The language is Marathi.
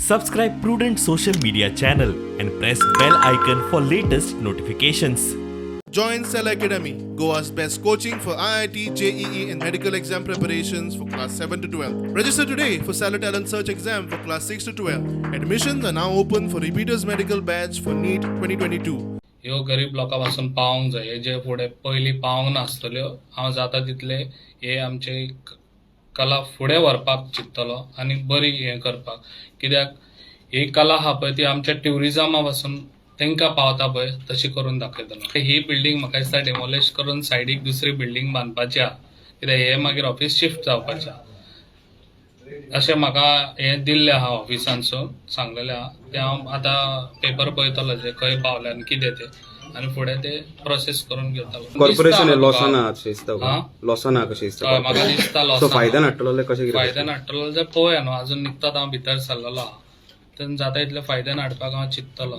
Subscribe Prudent Social Media channel and press bell icon for latest notifications. Join Cell Academy, Goa's best coaching for IIT, JEE and medical exam preparations for class 7 to 12. Register today for Cell Talent Search exam for class 6 to 12. Admissions are now open for repeaters medical batch for NEET 2022. ह्यो गरीब लोकांपासून पावंक जाय, जे फुडें पयलीं पावंक नासतल्यो. हांव जाता तितले हे आमचे कला फुडें व्हरपाक चिंततलो आनी बरी हें करपाक. कित्याक ही कला आहा पळय ती आमच्या ट्युरिजमा पासून तांकां पावता पळय तशी करून दाखयतलो. ही बिल्डींग म्हाका दिसता डेमोलिश करून सायडीक दुसरी बिल्डींग बांदपाची आहा, कित्याक हे मागीर ऑफिस शिफ्ट जावपाचें आहा अशें म्हाका हें दिल्लें आहा ऑफिसानसून सांगलेलें आहा. तें हांव आतां पेपर पळयतलो जे खंय पावले आनी कितें तें आनी फुडें ते प्रोसेस करून घेतलो. कॉर्पोरेशन लॉसाना अशें दिसता लॉसाना कशें दिसता म्हाका दिसता सो फायद्यान हाडटलो कशें कितें फायद्यान हाडटलो जर पळोवया न्हू. अजून निघतात हांव भितर सरलेलो आहा, तेन्ना जाता तितले फायद्यान हाडपाक हांव चिंततलो.